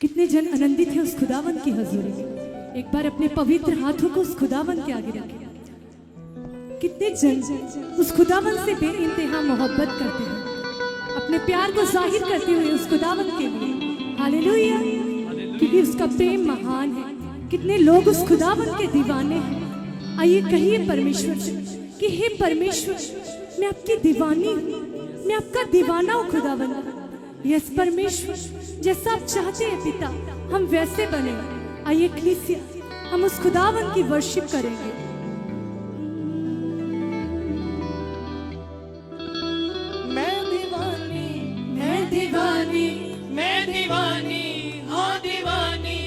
कितने जन आनंदित है उस खुदावन की हजूरी में। एक बार अपने पवित्र हाथों को उस खुदावन के आगे रखें। कितने जन उस खुदावन से बेइंतहा मोहब्बत करते हैं, अपने प्यार को जाहिर करते हुए उस खुदावन के लिए। हालेलुया, क्योंकि उसका प्रेम महान है। कितने लोग उस खुदावन के दीवाने हैं। आइए कहिए परमेश्वर से कि हे परमेश्वर, मैं आपकी दीवानी हूँ, मैं आपका दीवाना हूँ खुदावन। यस परमेश्वर, जैसा आप चाहते हैं पिता, हम वैसे बने। आइए कलीसिया, हम उस खुदावन की वर्शिप करेंगे। मैं दीवानी, मैं दीवानी, मैं दीवानी, हाँ दीवानी,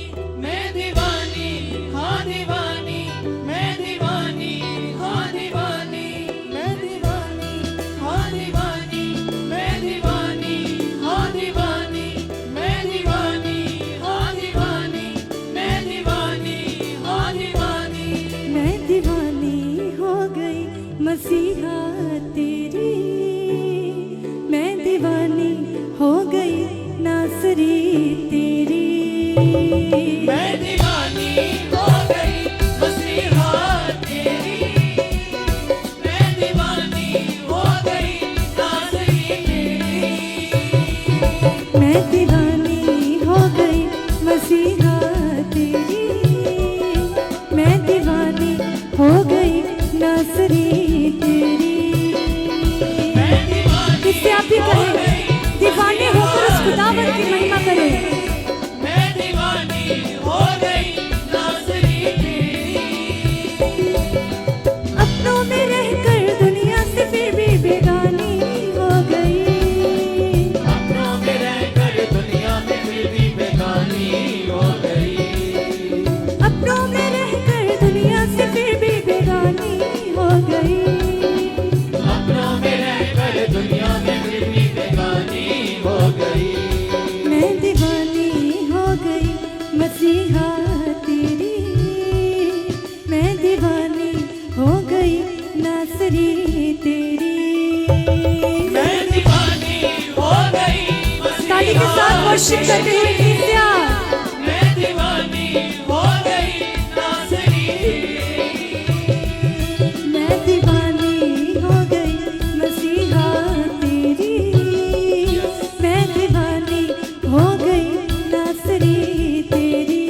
मैं दीवानी, हाँ दीवानी, मैं दीवानी, हाँ दीवानी, मैं दीवानी, हाँ दीवानी, मैं दीवानी, हाँ दीवानी, मैं दीवानी, हाँ दीवानी, मैं दीवानी, हाँ दीवानी। मैं दीवानी हो गई मसीहा तेरी, मैं दीवानी हो गई नासरी तेरी। मैं दीवानी हो गई मसीहा तेरी, मैं दीवानी हो गई नाज़री तेरी। मैं दीवानी हो गई मसीहा तेरी, मैं दीवानी हो गई नासरी तेरी। मैं दीवानी इससे आप भी कहें, दीवाने होकर उस खुदावन की महिमा करें। मैं दीवानी हो गई नाज़री तेरी। अपनों में रहकर दुनिया से फिर भी बेगानी हो गई। अपनों में रहकर दुनिया में फिर भी बेगानी हो गई। अपनों में रहकर दुनिया से फिर भी बेगानी हो गई। अपनों में रहकर दुनिया में फिर भी बेगानी हो गई। मैं दीवानी हो गई मसीहा तेरी, मैं दीवानी हो गई नासरी तेरी। मैं दीवानी हो गई ताली के साथ वर्शिप करते हुए कलीसिया। मैं दीवानी हो गई नाज़री तेरी। मैं दीवानी हो गई मसीहा तेरी, मैं दीवानी हो गई नासरी तेरी।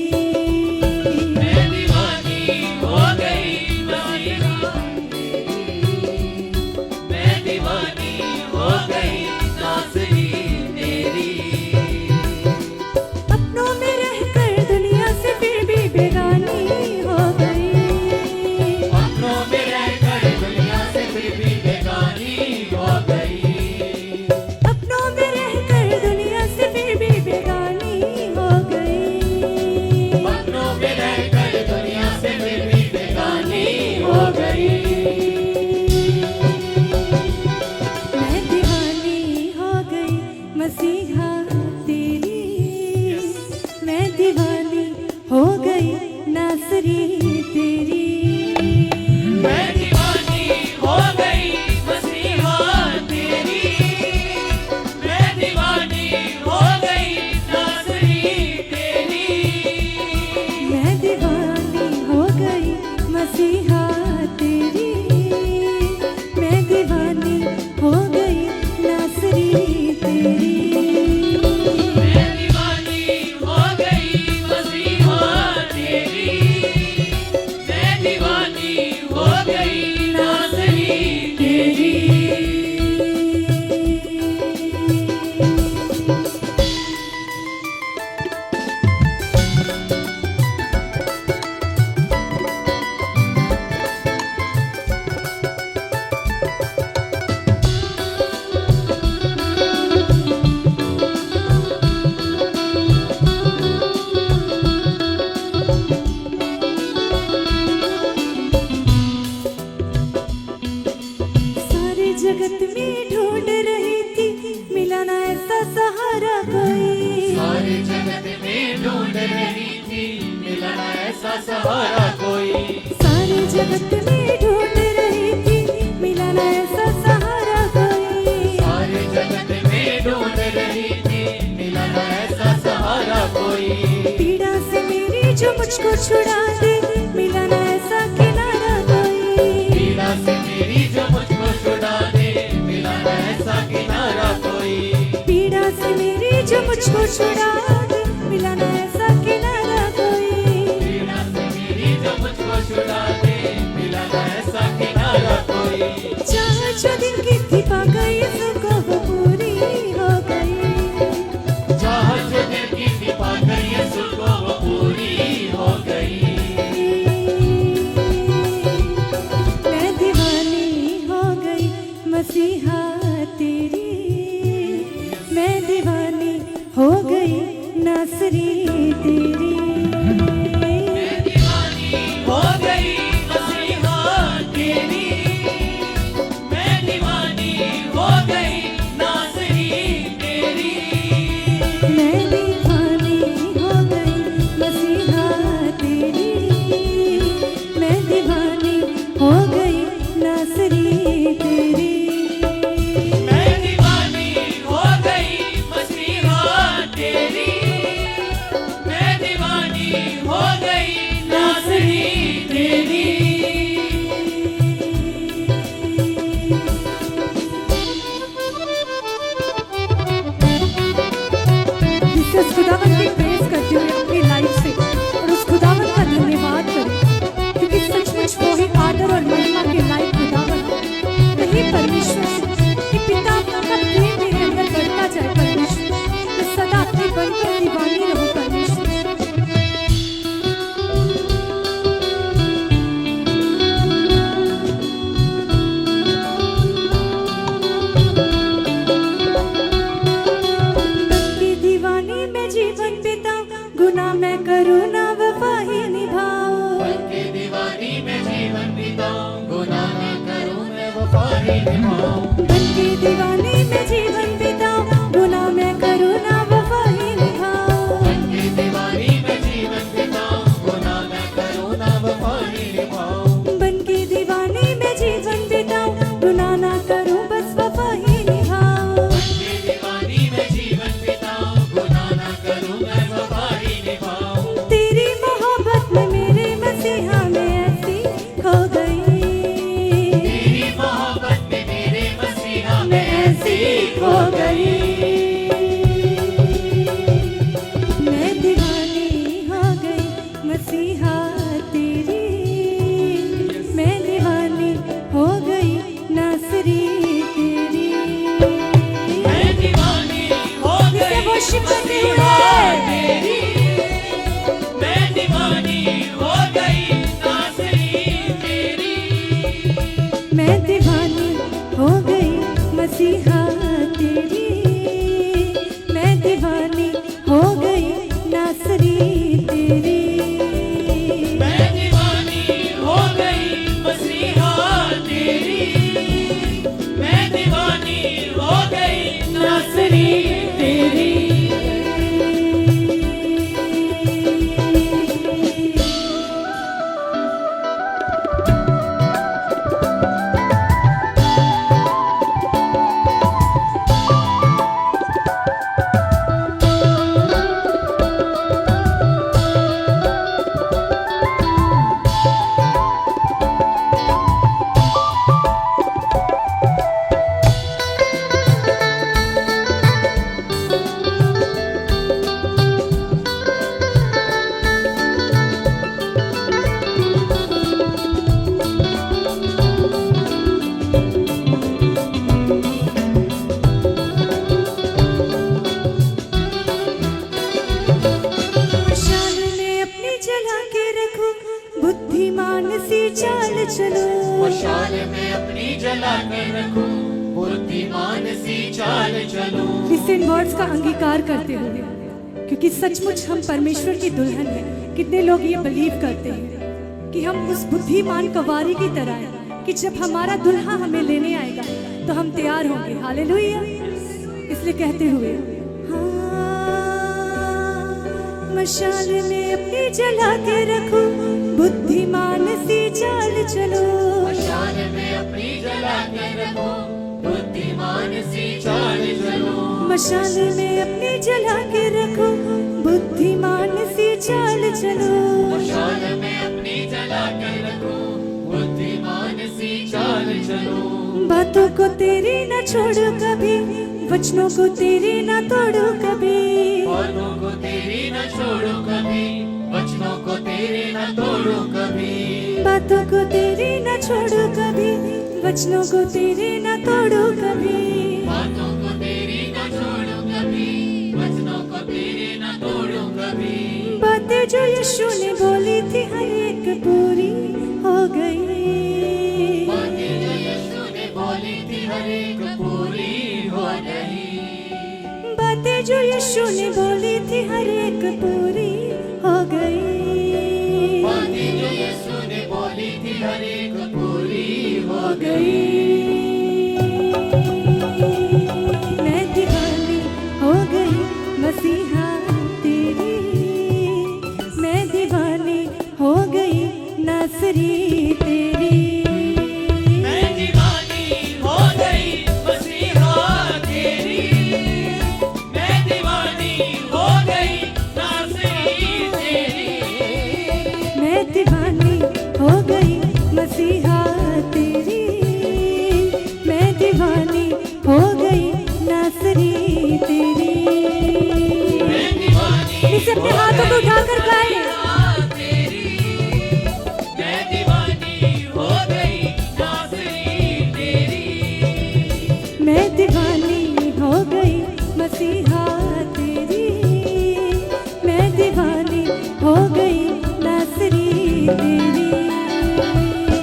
मैं दीवानी हो गई मसीहा तेरी। मैं दीवानी हो गई नाज़री तेरी। अपनों में रहकर दुनिया से फिर भी बेगानी हो गई। अपनों में रहकर दुनिया से फिर भी बेगानी हो गई। अपनों में रहकर दुनिया से फिर भी बेगानी हो गई। अपनों में रहकर दुनिया से फिर भी बेगानी हो गई। मैं दीवानी हो गई मसीहा तेरी, मैं दीवानी हो गई नासरी तेरी। मैं दीवानी हो गई मसीहा तेरी। मैं दीवानी हो गई नाज़री तेरी। मैं दीवानी हो गई मसीहा तेरी, मैं दीवानी हो गई नासरी तेरी। मैं दीवानी हो गई मसीहा तेरी। मैं दीवानी हो गई नाज़री तेरी। सारे जगत में ढूंढ रही थी, मिला ना ऐसा सहारा कोई। सारे जगत में ढूंढ रही थी, मिला ना ऐसा सहारा कोई। सारे जगत में ढूंढ रही थी, मिला ना ऐसा सहारा कोई। सारे जगत में ढूंढ रही थी, मिला ना ऐसा सहारा कोई। मुझको छुड़ा दे, मिला ना ऐसा किनारा कोई। पीड़ा से मेरी जो मुझको छुड़ा दे, मिला न ऐसा किनारा कोई। पीड़ा से मेरी जो मुझको छुड़ा दे, मिला ना ऐसा किनारा कोई। पीड़ा से मेरी जो मुझको छुड़ा दे, मिला न ऐसा किनारा कोई। चाह जो दिन की थी पा गई, सुबह वो पूरी हो गई। चाह जो दिल की थी पा गई, सुबह वो पूरी हो गई। मैं दीवानी हो गई मसीहा तेरी, मैं दीवानी हो गई नासरी तेरी। मैं दीवानी हो गई मसीहा तेरी, मैं दीवानी हो गई नाज़री तेरी। मैं दीवानी हो गई मसीहा तेरी, मैं दीवानी हो गई नासरी तेरी। मैं दीवानी हो गई मसीहा तेरी, मैं दीवानी हो गई नाज़री तेरी। जिससे उस खुदावन की प्रेज करते हुए अपनी लाइफ से और उस खुदावन का धन्यवाद करें, क्योंकि सचमुच वो ही आदर और महिमा के लायक खुदावन है। वही परमेश्वर कि पिता का प्रेम मेरे अंदर बढ़ता जाए। परमेश्वर मैं सदा अपने बनकर दीवानी रहूं। परमेश्वर की दीवानी में जीवन बिताऊं, गुनाह मैं करूं ना वफा ही निभाऊं। बन के दीवानी में जीवन बिताऊं, गुनाह न करूं मैं वफा ही निभाऊं। बन के दीवानी में जीवन बिताऊं, गुनाह मैं करूं ना वफा ही निभाऊं। बन के दीवानी में जीवन बिताऊं, गुनाह न करूं ना वफा ही निभाऊं। बन के दीवानी में जीवन बिताऊं, गुनाह ना करूं बस वफा ही निभाऊं। बन के दीवानी में जीवन बिताऊं, गुनाह न करूं मैं वफा ही निभाऊं। तेरी मोहब्बत में मेरे मसीहा में ऐसी खो गई। तेरी मोहब्बत में मेरे मसीहा में मैं ऐसी खो गई। मैं दीवानी हो गई मसीहा तेरी, मैं दीवानी हो गई नासरी तेरी। मैं दीवानी हो जिसे गई worship करते मसीहा हुए तेरी, मैं दीवानी हो गई नाज़री तेरी। मैं दीवानी हो गई मसीहा तेरी, मैं दीवानी हो गई नासरी तेरी। मैं दीवानी हो गई मसीहा तेरी, मैं दीवानी हो गई नाज़री तेरी। मशाल में अपनी जला के रखूं, बुद्धिमान सी चाल चलो। मशाल में अपनी जला कर रखूं, बुद्धिमान सी चाल चलूं। इस इन वर्ड्स का अंगीकार करते हुए, क्योंकि सचमुच हम परमेश्वर की दुल्हन हैं। कितने लोग ये बिलीव करते हैं कि हम उस बुद्धिमान कवारी की तरह हैं कि जब हमारा दुल्हा हमें लेने आएगा तो हम तैयार होंगे। हालेलुया। इसलिए कहते हुए मशाल में अपनी जला के रखूं, बुद्धिमान सी चाल चलो। मशाल में अपनी जला के रखूं, बुद्धिमान सी चाल चलूं। मशाल में अपनी जला के रखूं, बुद्धिमान सी चाल चलो। चलूं। बातों को तेरी न छोड़ू कभी, वचनों को तेरी न तोड़ू कभी। बातों को तेरी न छोड़ू कभी, वचनों को तेरे न तोड़ू कभी। बातों को तेरी न छोड़ू कभी, वचनों को तेरी न तोड़ू कभी। बातों को तेरी न छोड़ू कभी, वचनों को तेरे न तोड़ू कभी। बातें जो यीशु ने बोली थी हर एक पूरी हो गई। बातें जो यीशु ने बोली थी हर एक पूरी हो गई। बातें जो यीशु ने बोली थी हर एक पूरी हो गई। बातें जो यीशु ने बोली थी हर एक पूरी हो गई। मैं दीवानी हो गई मसीहा तेरी, मैं दीवानी हो गई नासरी तेरी। मैं दीवानी हो गई मसीहा तेरी, मैं दीवानी हो गई नासरी तेरी। मैं दीवानी हो गई मसीहा तेरी, मैं दीवानी हो गई नासरी तेरी। मैं दीवानी इसे अपने हाथों को उठाकर गाएं। मैं दीवानी हो गई नासरी तेरी। मैं दीवानी हो गई मसीहा तेरी, मैं दीवानी हो गई नासरी तेरी।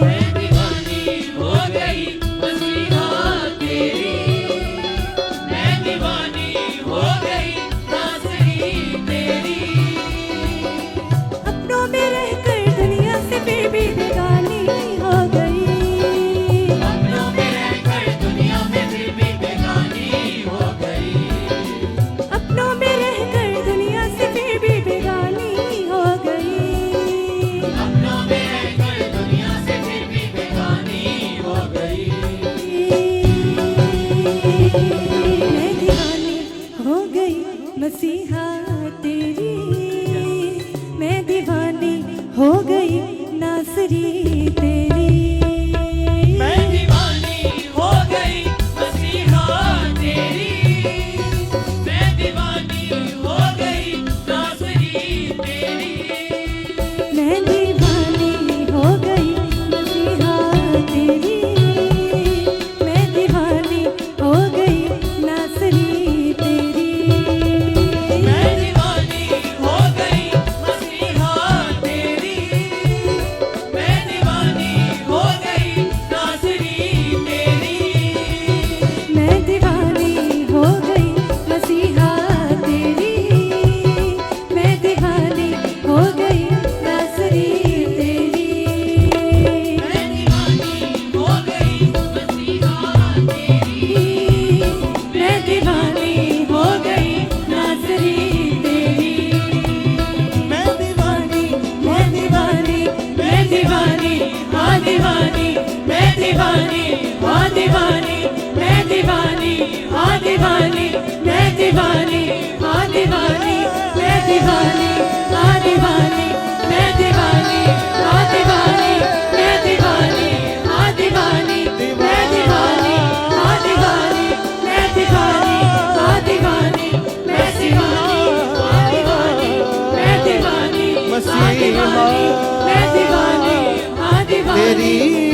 मैं दीवानी हो गई मसीहा तेरी, मैं दीवानी हो गई नासरी तेरी। अपनों में रहकर दुनिया से फिर भी बेगानी हो गई। अपनों में रहकर दुनिया में फिर भी बेगानी हो गई। अपनों में रहकर दुनिया से फिर भी बेगानी हो गई। अपनों में रहकर दुनिया से फिर भी बेगानी हो गई। मैं दीवानी हो गई मसीहा तेरी, मैं दीवानी हो गई नासरी तेरी। मैं दीवानी हो गई मसीहा तेरी, मैं दीवानी हो गई नासरी तेरी। मैं दीवानी हो गई मसीहा तेरी, मैं दीवानी हो गई नासरी तेरी। मैं दीवानी हो गई मसीहा तेरी, मैं दीवानी हो गई नासरी तेरी। मैं दीवानी हो गई मसीहा तेरी, मैं दीवानी हो गई नासरी तेरी। मैं दीवानी हो गई मसीहा तेरी, मैं दीवानी हो गई नासरी तेरी। मैं दीवानी, मैं दीवानी, मैं दीवानी, हाँ दीवानी, मैं दीवानी, हाँ दीवानी, मैं दीवानी, हाँ दीवानी, मैं दीवानी, हाँ दीवानी, मैं दीवानी, हाँ दीवानी, मैं दीवानी, हाँ दीवानी, मैं दीवानी, हाँ दीवानी, मैं दीवानी, हाँ दीवानी, मैं दीवानी, हाँ दीवानी, मैं दीवानी, हाँ दीवानी, मैं दीवानी, हाँ दीवानी, मैं दीवानी, हाँ दीवानी। तेरी